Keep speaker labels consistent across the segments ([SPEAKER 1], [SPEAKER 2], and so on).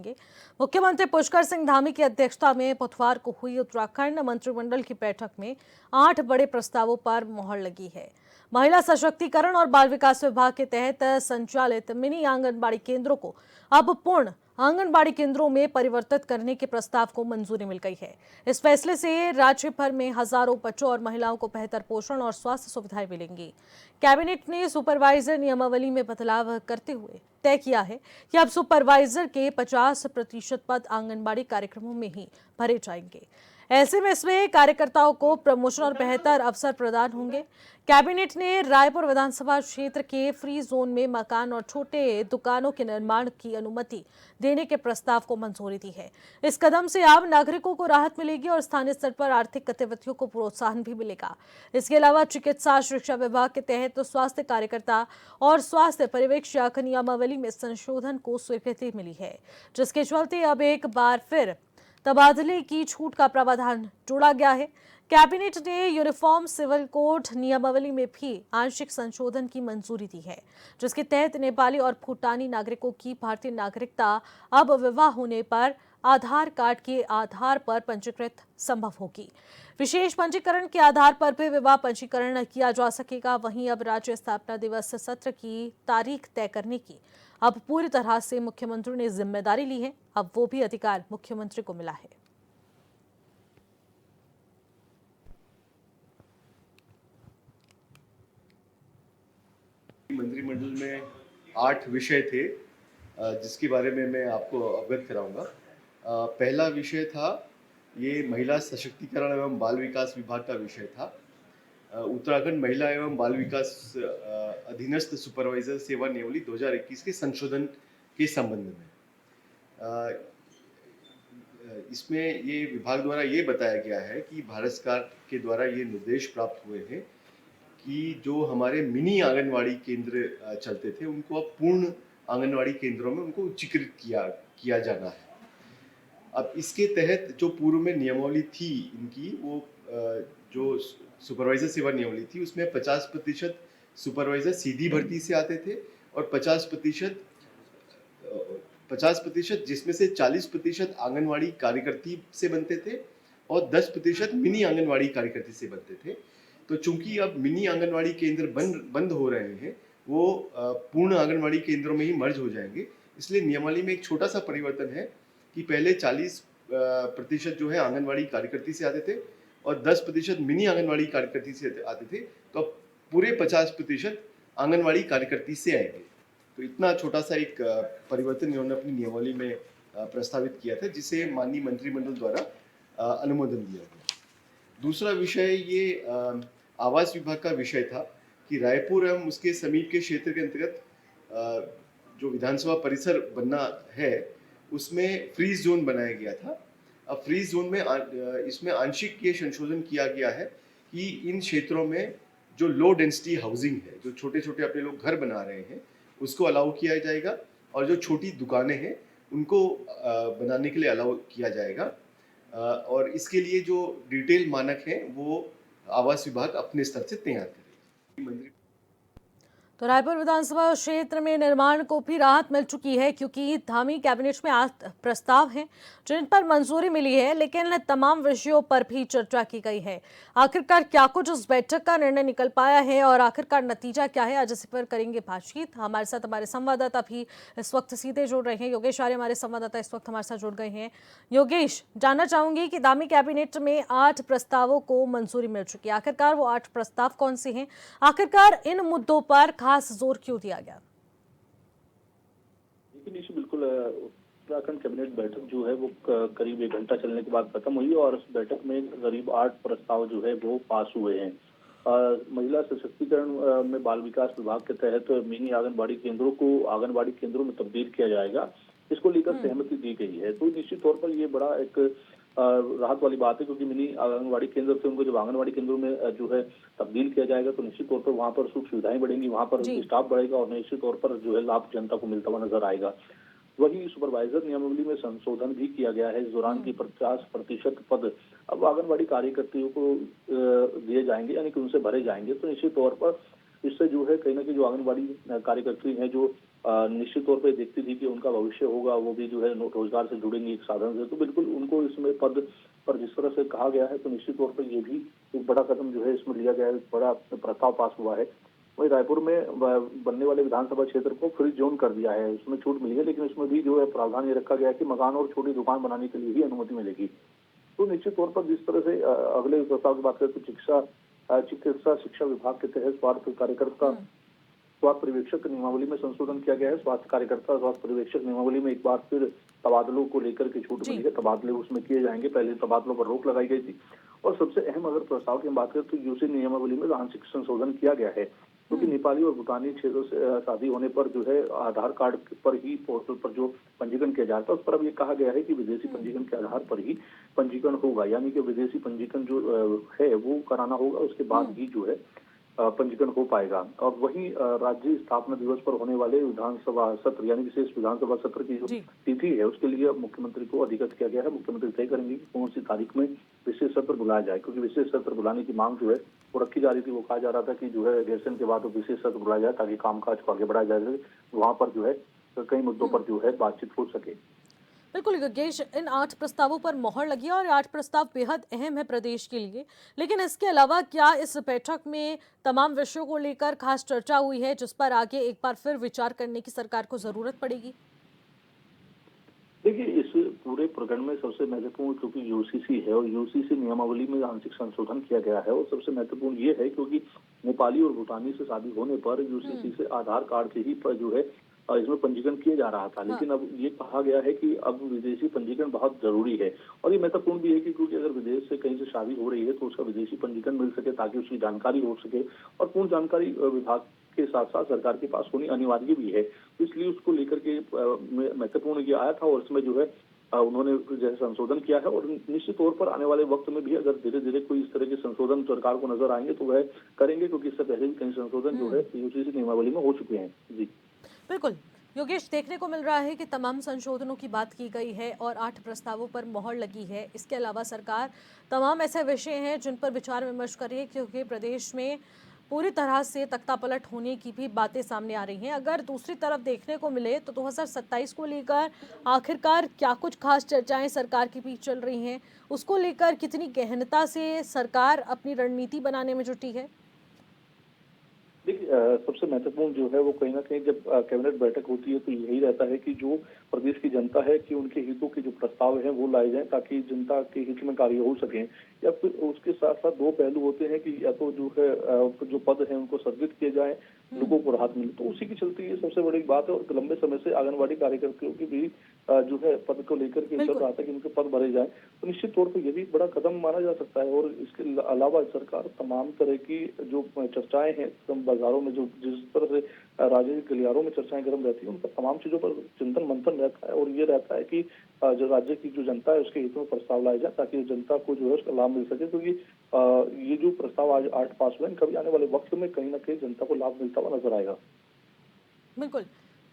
[SPEAKER 1] मुख्यमंत्री पुष्कर सिंह धामी की अध्यक्षता में बुधवार को हुई उत्तराखंड मंत्रिमंडल की बैठक में 8 बड़े प्रस्तावों पर मुहर लगी है। महिला सशक्तिकरण और बाल विकास विभाग के तहत संचालित मिनी आंगनबाड़ी केंद्रों को अब पूर्ण आंगनबाड़ी केंद्रों में परिवर्तित करने के प्रस्ताव को मंजूरी मिल गई है। इस फैसले से राज्य भर में हजारों बच्चों और महिलाओं को बेहतर पोषण और स्वास्थ्य सुविधाएं मिलेंगी। कैबिनेट ने सुपरवाइजर नियमावली में बदलाव करते हुए तय किया है कि अब सुपरवाइजर के 50% पद आंगनबाड़ी कार्यक्रमों में ही भरे जाएंगे। ऐसे में इसमें कार्यकर्ताओं को प्रमोशन और बेहतर अवसर प्रदान होंगे। कैबिनेट ने रायपुर विधानसभा क्षेत्र के फ्री जोन में मकान और छोटे दुकानों के निर्माण की अनुमति देने के प्रस्ताव को मंजूरी दी है। इस कदम से आम नागरिकों को राहत मिलेगी और स्थानीय स्तर पर आर्थिक गतिविधियों को प्रोत्साहन भी मिलेगा। इसके अलावा चिकित्सा शिक्षा विभाग के तहत स्वास्थ्य कार्यकर्ता और स्वास्थ्य पर्यवेक्षक नियमावली में संशोधन को स्वीकृति मिली है, जिसके चलते अब एक बार फिर तबादले की छूट का प्रावधान जोड़ा गया है। कैबिनेट ने यूनिफॉर्म सिविल कोड नियमावली में भी आंशिक संशोधन की मंजूरी दी है, जिसके तहत नेपाली और भूटानी नागरिकों की भारतीय नागरिकता अब विवाह होने पर आधार कार्ड के आधार पर पंजीकृत संभव होगी। विशेष पंजीकरण के आधार पर भी विवाह पंजीकरण किया जा सकेगा। वहीं अब राज्य स्थापना दिवस सत्र की तारीख तय करने की अब पूरी तरह से मुख्यमंत्री ने जिम्मेदारी ली है। अब वो भी अधिकार मुख्यमंत्री को मिला है।
[SPEAKER 2] मंत्रिमंडल में 8 विषय थे जिसके बारे में मैं आपको अवगत कराऊंगा। पहला विषय था ये महिला सशक्तिकरण एवं बाल विकास विभाग का विषय था। उत्तराखंड महिला एवं बाल विकास अधीनस्थ सुपरवाइजर सेवा नियमावली 2021 के संशोधन के संबंध में इसमें ये विभाग द्वारा ये बताया गया है कि भारत सरकार के द्वारा ये निर्देश प्राप्त हुए हैं कि जो हमारे मिनी आंगनवाड़ी केंद्र चलते थे उनको अब पूर्ण आंगनवाड़ी केंद्रों में उनको उच्चीकृत किया जाना है। अब इसके तहत जो पूर्व में नियमावली थी इनकी, वो जो सुपरवाइजर सेवा नियमावली थी उसमें 50% सुपरवाइजर सीधी भर्ती से आते थे और 50% जिसमें से 40% आंगनवाड़ी कार्यकर्ती से बनते थे और 10% मिनी आंगनवाड़ी कार्यकर्ती से बनते थे। तो चूंकि अब मिनी आंगनवाड़ी केंद्र बंद हो रहे हैं, वो पूर्ण आंगनवाड़ी केंद्रों में ही मर्ज हो जाएंगे, इसलिए नियमावली में एक छोटा सा परिवर्तन है कि पहले 40% जो है आंगनवाड़ी कार्यकर्ती से आते थे और 10% मिनी आंगनवाड़ी कार्यकर्ती से आते थे, तो अब पूरे 50% आंगनवाड़ी कार्यकर्ती से आएंगे। तो इतना छोटा सा एक परिवर्तन इन्होंने अपनी नियमावली में प्रस्तावित किया था, जिसे माननीय मंत्रिमंडल द्वारा अनुमोदन दिया गया। दूसरा विषय ये आवास विभाग का विषय था कि रायपुर एवं उसके समीप के क्षेत्र के अंतर्गत जो विधानसभा परिसर बनना है उसमें फ्रीज जोन बनाया गया था। अब फ्रीज जोन में इसमें आंशिक ये संशोधन किया गया है कि इन क्षेत्रों में जो लो डेंसिटी हाउसिंग है, जो छोटे छोटे अपने लोग घर बना रहे हैं, उसको अलाउ किया जाएगा और जो छोटी दुकानें हैं उनको बनाने के लिए अलाउ किया जाएगा। और इसके लिए जो डिटेल मानक हैं वो आवास विभाग अपने स्तर से तैयार करेगा।
[SPEAKER 1] तो रायपुर विधानसभा क्षेत्र में निर्माण को भी राहत मिल चुकी है, क्योंकि धामी कैबिनेट में 8 प्रस्ताव हैं जिन पर मंजूरी मिली है, लेकिन तमाम विषयों पर भी चर्चा की गई है। आखिरकार क्या कुछ उस बैठक का निर्णय निकल पाया है और आखिरकार नतीजा क्या है, आज इस पर करेंगे बातचीत। हमारे साथ हमारे संवाददाता भी इस वक्त सीधे जुड़ रहे हैं। योगेश आर्य हमारे संवाददाता इस वक्त हमारे साथ जुड़ गए हैं। योगेश, जानना चाहूंगी कि धामी कैबिनेट में 8 प्रस्तावों को मंजूरी मिल चुकी है, आखिरकार वो 8 प्रस्ताव कौन से हैं, आखिरकार इन मुद्दों पर खास जोर क्यों दिया गया?
[SPEAKER 3] देखिए, बिल्कुल उत्तराखंड कैबिनेट बैठक जो है वो करीब 1 घंटा चलने के बाद खत्म हुई और उस बैठक में करीब 8 प्रस्ताव जो है वो पास हुए हैं। महिला सशक्तिकरण में बाल विकास विभाग के तहत मिनी आंगनबाड़ी केंद्रों को आंगनबाड़ी केंद्रों में तब्दील किया जाएगा, इसको लेकर सहमति दी गई है। तो निश्चित तौर पर ये बड़ा एक राहत वाली बात है, क्योंकि मिनी आंगनबाड़ी केंद्र से उनको जब आंगनबाड़ी केंद्रों में जो है तब्दील किया जाएगा तो निश्चित तौर पर वहां पर सुख सुविधाएं बढ़ेंगी, वहां पर स्टाफ बढ़ेगा और निश्चित तौर पर जो है लाभ जनता को मिलता हुआ नजर आएगा। वही सुपरवाइजर नियमावली में संशोधन भी किया गया है। इस दौरान की 50% पद अब आंगनबाड़ी कार्यकर्तियों को दिए जाएंगे, यानी कि उनसे भरे जाएंगे। तो निश्चित तौर पर इससे जो है कहीं ना कहीं जो आंगनबाड़ी कार्यकर्ती हैं जो निश्चित तौर पे देखती थी कि उनका भविष्य होगा, वो भी जो है रोजगार से जुड़ेंगे एक साधन से, तो बिल्कुल उनको इसमें पद पर जिस तरह से कहा गया है, तो निश्चित तौर पर ये भी एक बड़ा कदम जो है इसमें लिया गया है, एक बड़ा प्रस्ताव पास हुआ है। वहीं रायपुर में बनने वाले विधानसभा क्षेत्र को फ्री जोन कर दिया है, उसमें छूट मिली है, लेकिन उसमें भी जो है प्रावधान ये रखा गया है कि मकान और छोटी दुकान बनाने के लिए ही अनुमति मिलेगी। तो निश्चित तौर पर जिस तरह से अगले प्रस्ताव की बात करें तो चिकित्सा शिक्षा विभाग के तहत स्वास्थ्य कार्यकर्ता स्वास्थ्य पर्यवेक्षक नियमावली में संशोधन किया गया है। स्वास्थ्य कार्यकर्ता स्वास्थ्य पर्यवेक्षक नियमावली में एक बार फिर तबादलों को लेकर के छूट मिली है, तबादले उसमें किए जाएंगे, पहले तबादलों पर रोक लगाई गई थी। और सबसे अहम अगर प्रस्ताव की हम बात करें तो यूसी नियमावली में आंशिक संशोधन किया गया है, क्योंकि नेपाली और भूटानी क्षेत्रों से शादी होने पर जो है आधार कार्ड पर ही पोर्टल पर जो पंजीकरण किया जाता है उस पर अब ये कहा गया है कि विदेशी पंजीकरण के आधार पर ही पंजीकरण होगा, यानी कि विदेशी पंजीकरण जो है वो कराना होगा, उसके बाद ही जो है पंजीकरण हो पाएगा। और वहीं राज्य स्थापना दिवस पर होने वाले विधानसभा सत्र यानी विशेष विधानसभा सत्र की जो तिथि है उसके लिए मुख्यमंत्री को अधिकृत किया गया है। मुख्यमंत्री तय करेंगे कि कौन सी तारीख में विशेष सत्र बुलाया जाए, क्योंकि विशेष सत्र बुलाने की मांग जो है वो रखी जा रही थी। वो कहा जा रहा था कि जो है अधिवेशन के बाद विशेष सत्र बुलाया जाए ताकि कामकाज को आगे बढ़ाया जाए, वहां पर जो है कई मुद्दों पर जो है बातचीत हो सके।
[SPEAKER 1] बिल्कुल योगेश, इन 8 प्रस्तावों पर मोहर लगी है और 8 प्रस्ताव बेहद अहम है प्रदेश के लिए, लेकिन इसके अलावा क्या इस बैठक में तमाम विषयों को लेकर खास चर्चा हुई है जिस पर आगे एक बार फिर विचार करने की सरकार को जरूरत पड़ेगी?
[SPEAKER 3] देखिए, इस पूरे प्रकरण में सबसे महत्वपूर्ण क्योंकि यूसीसी है और यूसीसी नियमावली में आंशिक संशोधन किया गया है, और सबसे महत्वपूर्ण ये है क्योंकि नेपाली और भूटानी से शादी होने पर यूसीसी से आधार कार्ड से ही पर जो है इसमें पंजीकरण किया जा रहा था, लेकिन अब ये कहा गया है कि अब विदेशी पंजीकरण बहुत जरूरी है। और ये महत्वपूर्ण भी है कि क्योंकि अगर विदेश से कहीं से शादी हो रही है तो उसका विदेशी पंजीकरण मिल सके ताकि उसकी जानकारी हो सके, और पूर्ण जानकारी विभाग के साथ साथ सरकार के पास होनी अनिवार्य भी है। तो इसलिए उसको लेकर के महत्वपूर्ण ये आया था, और इसमें जो है उन्होंने जैसे संशोधन किया है, और निश्चित तौर पर आने वाले वक्त में भी अगर धीरे धीरे कोई इस तरह के संशोधन सरकार को नजर आएंगे तो वह करेंगे, क्योंकि इससे पहले भी कई संशोधन जो है यूसीसी नियमावली में हो चुके हैं। जी
[SPEAKER 1] बिल्कुल योगेश, देखने को मिल रहा है कि तमाम संशोधनों की बात की गई है और 8 प्रस्तावों पर मोहर लगी है। इसके अलावा सरकार तमाम ऐसे विषय हैं जिन पर विचार विमर्श कर रही है, क्योंकि प्रदेश में पूरी तरह से तख्तापलट होने की भी बातें सामने आ रही हैं। अगर दूसरी तरफ देखने को मिले तो 2027 को लेकर आखिरकार क्या कुछ खास चर्चाएं सरकार के बीच चल रही हैं, उसको लेकर कितनी गहनता से सरकार अपनी रणनीति बनाने में जुटी है?
[SPEAKER 3] देखिए, सबसे महत्वपूर्ण जो है वो कहीं ना कहीं जब कैबिनेट बैठक होती है तो यही रहता है कि जो प्रदेश की जनता है कि उनके हितों के जो प्रस्ताव हैं वो लाए जाएं ताकि जनता के हित में कार्य हो सके। या फिर उसके साथ साथ दो पहलू होते हैं कि या तो जो है जो पद है उनको सर्जित किए जाए, लोगों को राहत मिले, तो उसी के चलते ये सबसे बड़ी बात है। और लंबे समय से आंगनबाड़ी कार्यकर्ताओं की भी जो है पद को लेकर के चल रहा था कि उनके पद भरे जाए, तो निश्चित तौर पर ये भी बड़ा कदम माना जा सकता है। और इसके अलावा सरकार तमाम तरह की जो चर्चाएं हैं बाजारों में, जो जिस तरह से राजनीतिक गलियारों में चर्चाएं गर्म रहती है, उन पर तमाम चीजों पर चिंतन मंथन रहता है, और ये रहता है कि जो राज्य की जो जनता है उसके हित में प्रस्ताव लाए जाए ताकि जनता को जो है उसका लाभ मिल सके। क्योंकि ये जो प्रस्ताव आज 8 पास हुए, कभी आने वाले वक्त में कहीं ना कहीं जनता को लाभ मिलता हुआ नजर आएगा।
[SPEAKER 1] बिल्कुल,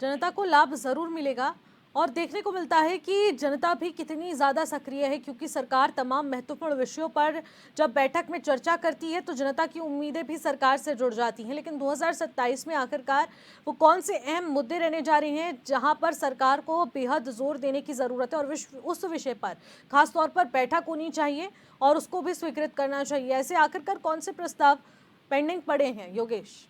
[SPEAKER 1] जनता को लाभ जरूर मिलेगा, और देखने को मिलता है कि जनता भी कितनी ज़्यादा सक्रिय है, क्योंकि सरकार तमाम महत्वपूर्ण विषयों पर जब बैठक में चर्चा करती है तो जनता की उम्मीदें भी सरकार से जुड़ जाती हैं। लेकिन 2027 में आखिरकार वो कौन से अहम मुद्दे रहने जा रहे हैं जहां पर सरकार को बेहद जोर देने की ज़रूरत है, और उस विषय पर खासतौर पर बैठक होनी चाहिए और उसको भी स्वीकृत करना चाहिए। ऐसे आखिरकार कौन से प्रस्ताव पेंडिंग पड़े हैं योगेश?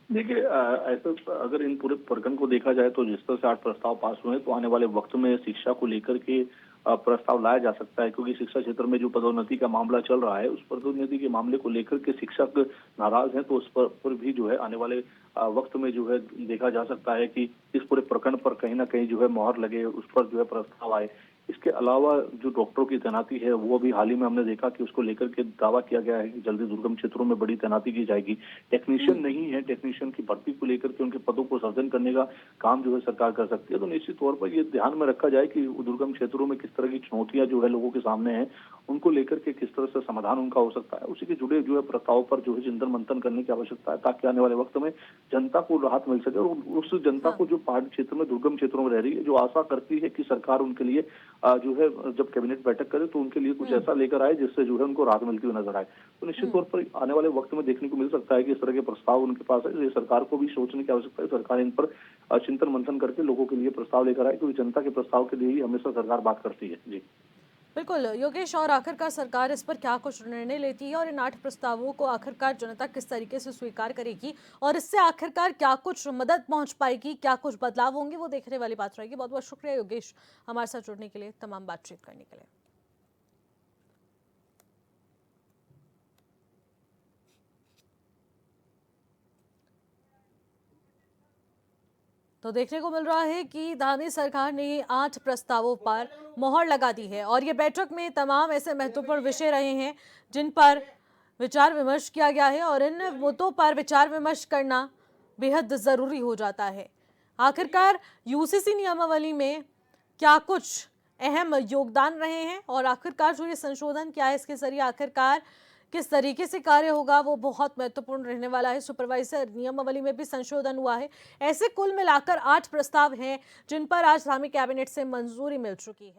[SPEAKER 3] देखिए, ऐसा अगर इन पूरे प्रकरण को देखा जाए तो जिस तरह से 8 प्रस्ताव पास हुए हैं, तो आने वाले वक्त में शिक्षा को लेकर के प्रस्ताव लाया जा सकता है, क्योंकि शिक्षा क्षेत्र में जो पदोन्नति का मामला चल रहा है उस पदोन्नति के मामले को लेकर के शिक्षक नाराज हैं, तो उस पर भी जो है आने वाले वक्त में जो है देखा जा सकता है कि इस पूरे प्रकरण पर कहीं ना कहीं जो है मोहर लगे, उस पर जो है प्रस्ताव आए। इसके अलावा जो डॉक्टरों की तैनाती है वो भी हाल ही में हमने देखा कि उसको लेकर के दावा किया गया है कि जल्दी दुर्गम क्षेत्रों में बड़ी तैनाती की जाएगी। टेक्नीशियन नहीं है, टेक्नीशियन की भर्ती को लेकर के उनके पदों को सृजन करने का काम जो है सरकार कर सकती है। तो निश्चित तौर पर ये ध्यान में रखा जाए कि दुर्गम क्षेत्रों में किस तरह की चुनौतियां जो है लोगों के सामने है, उनको लेकर के किस तरह से समाधान उनका हो सकता है, उसी के जुड़े जो है प्रस्तावों पर जो है चिंतन मंथन करने की आवश्यकता है, ताकि आने वाले वक्त में जनता को राहत मिल सके। और उस जनता को जो पहाड़ी क्षेत्र में दुर्गम क्षेत्रों में रह रही है, जो आशा करती है कि सरकार उनके लिए जो है जब कैबिनेट बैठक करे तो उनके लिए कुछ ऐसा लेकर आए जिससे जो है उनको राहत मिलती हुई नजर आए, तो निश्चित तौर पर आने वाले वक्त में देखने को मिल सकता है कि इस तरह के प्रस्ताव उनके पास है। ये सरकार को भी सोचने की आवश्यकता है, सरकार इन पर चिंतन मंथन करके लोगों के लिए प्रस्ताव लेकर आए, क्योंकि जनता के प्रस्ताव के लिए ही हमेशा सरकार बात करती है। जी
[SPEAKER 1] बिल्कुल योगेश, और आखिरकार सरकार इस पर क्या कुछ निर्णय लेती है और इन 8 प्रस्तावों को आखिरकार जनता किस तरीके से स्वीकार करेगी और इससे आखिरकार क्या कुछ मदद पहुंच पाएगी, क्या कुछ बदलाव होंगे, वो देखने वाली बात रहेगी। बहुत बहुत शुक्रिया योगेश हमारे साथ जुड़ने के लिए, तमाम बातचीत करने के लिए। तो देखने को मिल रहा है कि धामी सरकार ने 8 प्रस्तावों पर मोहर लगा दी है और ये बैठक में तमाम ऐसे महत्वपूर्ण विषय रहे हैं जिन पर विचार विमर्श किया गया है और इन मुद्दों पर विचार विमर्श करना बेहद ज़रूरी हो जाता है। आखिरकार यूसीसी नियमावली में क्या कुछ अहम योगदान रहे हैं और आखिरकार जो ये संशोधन क्या है, इसके जरिए आखिरकार किस तरीके से कार्य होगा, वो बहुत महत्वपूर्ण रहने वाला है। सुपरवाइजर नियमावली में भी संशोधन हुआ है। ऐसे कुल मिलाकर 8 प्रस्ताव हैं जिन पर आज धामी कैबिनेट से मंजूरी मिल चुकी है।